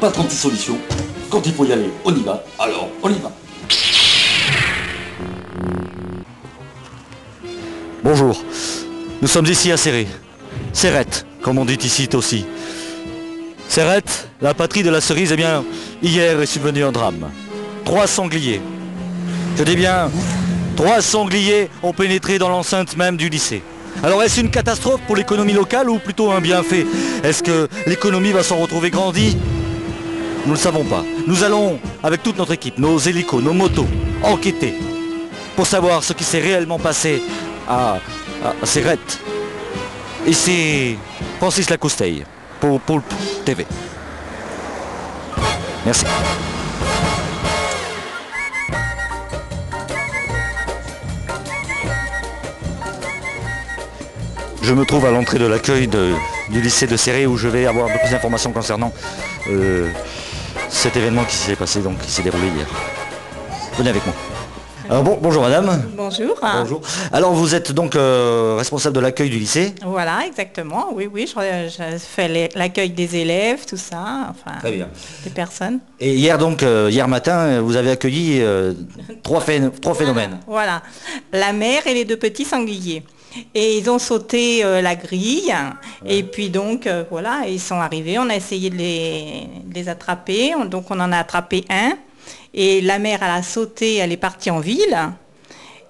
pas 36 solutions. Quand il faut y aller, on y va, alors on y va. Bonjour, nous sommes ici à Céré. Cérette, comme on dit ici aussi. Cérette, la patrie de la cerise, eh bien, hier est subvenu un drame. 3 sangliers. Je dis bien, 3 sangliers ont pénétré dans l'enceinte même du lycée. Alors est-ce une catastrophe pour l'économie locale ou plutôt un bienfait? Est-ce que l'économie va s'en retrouver grandie? Nous ne le savons pas. Nous allons, avec toute notre équipe, nos hélicos, nos motos, enquêter pour savoir ce qui s'est réellement passé à Cérette. Ici, Francis Lacousteille pour Poulpe TV. Merci. Je me trouve à l'entrée de l'accueil du lycée de Céré où je vais avoir un peu plus d'informations concernant cet événement qui s'est passé, donc qui s'est déroulé hier. Venez avec moi. Alors bonjour madame. Bonjour. Bonjour. Alors vous êtes donc responsable de l'accueil du lycée? Voilà, exactement. Oui, je fais l'accueil des élèves, tout ça, enfin, Très bien. des personnes. Et hier donc, hier matin, vous avez accueilli trois phénomènes. Voilà, la mère et les 2 petits sangliers. Et ils ont sauté la grille, et puis donc, voilà, ils sont arrivés, on a essayé de les attraper, donc on en a attrapé un. Et la mère, elle a sauté, elle est partie en ville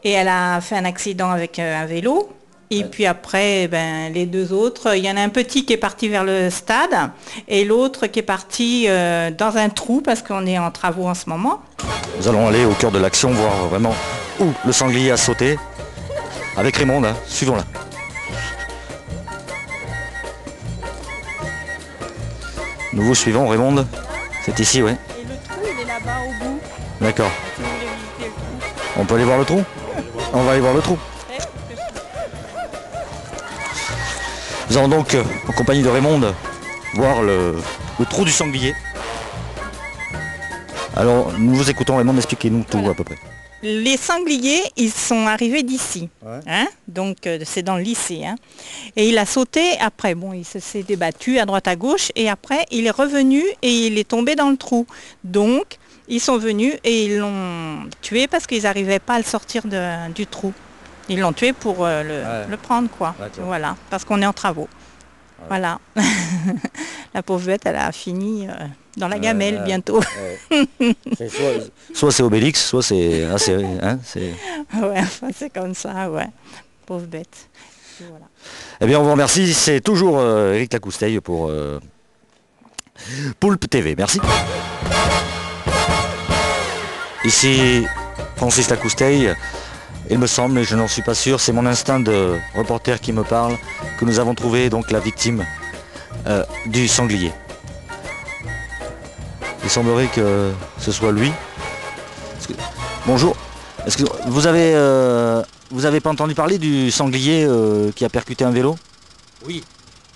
et elle a fait un accident avec un vélo. Et puis après, ben, les 2 autres, il y en a un petit qui est parti vers le stade et l'autre qui est parti dans un trou parce qu'on est en travaux en ce moment. Nous allons aller au cœur de l'action, voir vraiment où le sanglier a sauté. Avec Raymond, hein, suivons-la. Nous vous suivons, Raymond. C'est ici, oui. Et le trou, il est là-bas au bout. D'accord. Si vous voulez visiter le trou. On peut aller voir le trou? On va aller voir le trou. Nous allons donc, en compagnie de Raymond, voir le trou du sanglier. Alors, nous vous écoutons, Raymond, expliquez-nous tout à peu près. Les sangliers, ils sont arrivés d'ici, hein, donc c'est dans le lycée. Hein. Et il a sauté, après, bon, il s'est débattu à droite à gauche, et après, il est revenu et il est tombé dans le trou. Donc, ils sont venus et ils l'ont tué parce qu'ils n'arrivaient pas à le sortir du trou. Ils l'ont tué pour le prendre, quoi. Voilà, parce qu'on est en travaux. Voilà. La pauvre bête, elle a fini dans la gamelle bientôt. Soit c'est Obélix, soit c'est... Hein, ouais, enfin, c'est comme ça, ouais. Pauvre bête. Et voilà. Eh bien, on vous remercie. C'est toujours Eric Lacousteille pour Poulpe TV. Merci. Ici, Francis Lacousteille. Il me semble, mais je n'en suis pas sûr, c'est mon instinct de reporter qui me parle, que nous avons trouvé donc la victime du sanglier. Il semblerait que ce soit lui. Bonjour. Est-ce que vous avez pas entendu parler du sanglier qui a percuté un vélo? Oui.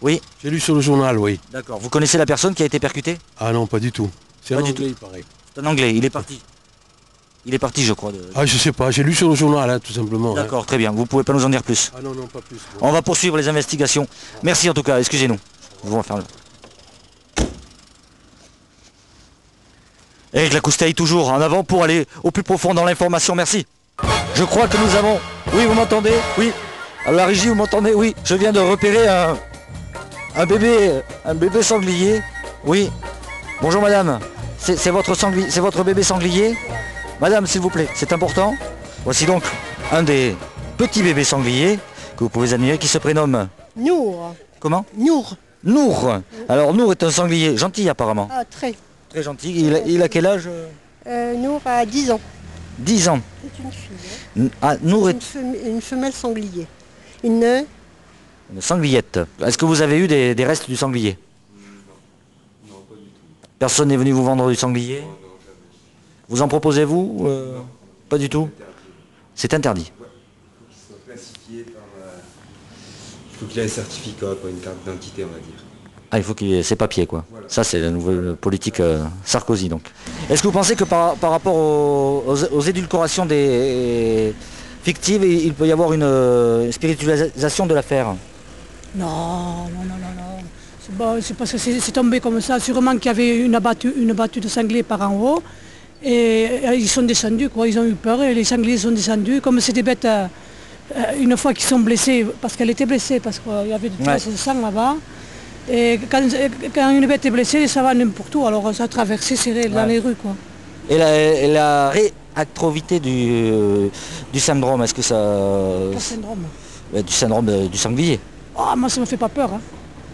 Oui. J'ai lu sur le journal, oui. D'accord. Vous connaissez la personne qui a été percutée? Ah non, pas du tout. C'est un Pas du Anglais, tout. il paraît. C'est un Anglais, il est parti. Il est parti, je crois. Ah, je sais pas, j'ai lu sur le journal, hein, tout simplement. D'accord, très bien. Vous pouvez pas nous en dire plus? Ah non, non, pas plus. On va poursuivre les investigations. Merci en tout cas, excusez-nous. Vous faire le... Eric Lacousteille toujours en avant pour aller au plus profond dans l'information, merci. Je crois que nous avons... Oui, vous m'entendez? Oui. À la régie, vous m'entendez? Oui. Je viens de repérer un bébé sanglier. Oui. Bonjour madame. C'est votre bébé sanglier? Madame, s'il vous plaît, c'est important. Voici donc un des petits bébés sangliers que vous pouvez admirer qui se prénomme... Nour. Comment? Nour. Nour. Alors Nour est un sanglier gentil apparemment. Ah, très. Très gentil. Il a quel âge? Nour a 10 ans. 10 ans. C'est une fille. Hein. Ah, Nour est Une femelle sanglier. une sangliette. Est-ce que vous avez eu des restes du sanglier? Non, pas du tout. Personne n'est venu vous vendre du sanglier? Non, jamais. Vous en proposez-vous? Pas du tout. C'est interdit. Ouais. Il faut qu'il soit classifié par... Il faut qu'il ait un certificat, quoi, une carte d'identité, on va dire. Ah, il faut qu'il y ait ses papiers, quoi. Voilà. Ça, c'est la nouvelle politique Sarkozy, donc. Est-ce que vous pensez que par rapport aux édulcorations fictives, il peut y avoir une spiritualisation de l'affaire? Non, non, non, non, non. C'est parce que c'est tombé comme ça. Sûrement qu'il y avait une battue de sanglier par en haut. Et ils sont descendus, quoi. Ils ont eu peur et les sangliers sont descendus. Comme c'est des bêtes, une fois qu'ils sont blessés, parce qu'elle était blessée, parce qu'il y avait des traces de sang là-bas. Et quand une bête est blessée, ça va n'importe où. Alors ça a traversé, serré dans les rues, quoi. Et la réactivité du syndrome, est-ce que ça... Quel syndrome? Du syndrome du sanglier. Ah, moi ça me fait pas peur. Hein.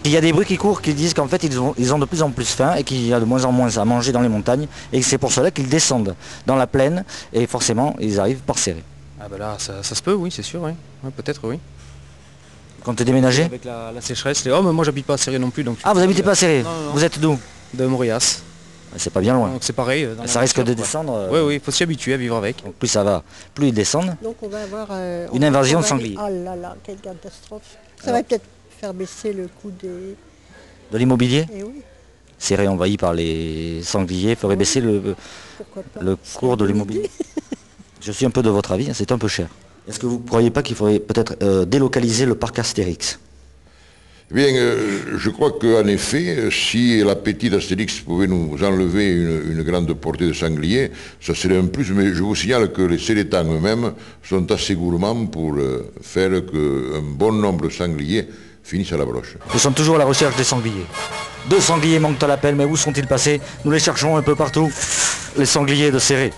Il y a des bruits qui courent qui disent qu'en fait ils ont de plus en plus faim et qu'il y a de moins en moins à manger dans les montagnes et que c'est pour cela qu'ils descendent dans la plaine et forcément ils arrivent par serrer. Ah bah là ça se peut, oui, c'est sûr, oui. Ouais, peut-être, oui. Quand tu es déménagé? Avec la sécheresse, oh mais moi j'habite pas à Serré non plus. Donc ah, vous habitez pas à Serré? Non. Vous êtes d'où? De Mauriac. C'est pas bien loin. Donc c'est pareil. Ça risque de descendre. Oui, il faut s'y habituer à vivre avec. Donc plus ça va, plus ils descendent. Donc on va avoir... une invasion de sangliers. Oh là là, quelle catastrophe. Ça va peut-être faire baisser le coût des... De l'immobilier? Eh oui. Serré envahi par les sangliers ferait baisser le cours de l'immobilier. Je suis un peu de votre avis, c'est un peu cher. Est-ce que vous ne croyez pas qu'il faudrait peut-être délocaliser le parc Astérix? Eh bien, je crois qu'en effet, si l'appétit d'Astérix pouvait nous enlever une grande portée de sangliers, ça serait un plus, mais je vous signale que les Sélétans eux-mêmes sont assez gourmands pour faire qu'un bon nombre de sangliers finissent à la broche. Nous sommes toujours à la recherche des sangliers. 2 sangliers manquent à l'appel, mais où sont-ils passés? Nous les cherchons un peu partout. Les sangliers de Serré.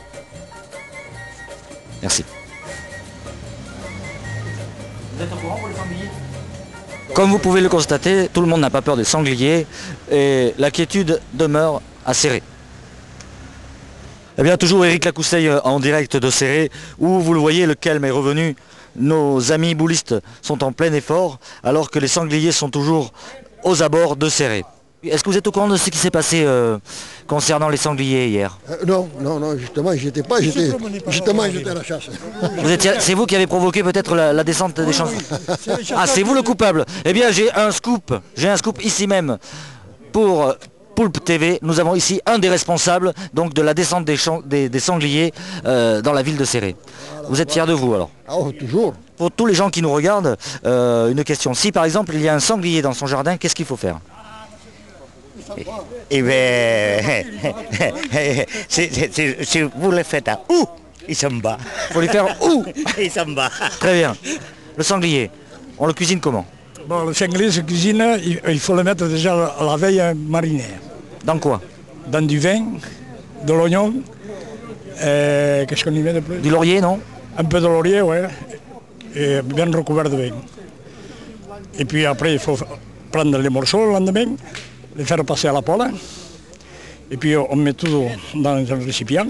Merci. Vous êtes au courant pour les sangliers? Comme vous pouvez le constater, tout le monde n'a pas peur des sangliers et la quiétude demeure à Serré. Eh bien, toujours Éric Lacousteille en direct de Serré, où vous le voyez, le calme est revenu. Nos amis boulistes sont en plein effort, alors que les sangliers sont toujours aux abords de Serré. Est-ce que vous êtes au courant de ce qui s'est passé concernant les sangliers hier? Non, justement, j'y étais pas, j'étais à la chasse. C'est vous qui avez provoqué peut-être la descente des chansons? Ah, c'est vous le coupable? Eh bien, j'ai un scoop ici même pour Poulpe TV. Nous avons ici un des responsables donc de la descente des sangliers dans la ville de Serré. Vous êtes fiers de vous alors? Ah, oh, toujours. Pour tous les gens qui nous regardent, une question. Si par exemple il y a un sanglier dans son jardin, qu'est-ce qu'il faut faire? Eh bien, si vous le faites à où, il s'en bat. Il faut lui faire où? Il s'en bat. Très bien. Le sanglier, on le cuisine comment? Bon, le sanglier se cuisine, il faut le mettre déjà la veille mariné. Dans quoi? Dans du vin, de l'oignon, qu'est-ce qu'on y met de plus? Du laurier, non? Un peu de laurier, ouais, et bien recouvert de vin. Et puis après, il faut prendre les morceaux le lendemain, les faire passer à la poêle, et puis on met tout dans un récipient,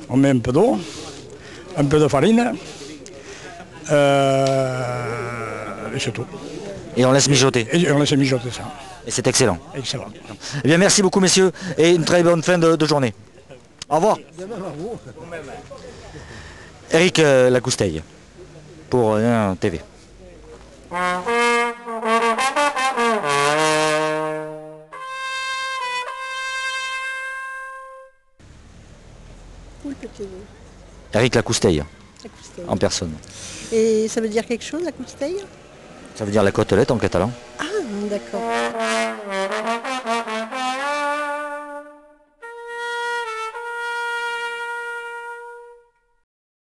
on met un peu d'eau, un peu de farine, et c'est tout. Et on laisse mijoter. Et on laisse mijoter ça. Et c'est excellent. Excellent. Eh bien merci beaucoup messieurs, et une très bonne fin de journée. Au revoir. Éric Lacousteille, pour TV. Éric Lacousteille, en personne. Et ça veut dire quelque chose, la Lacousteille? Ça veut dire la côtelette en catalan. Ah, d'accord.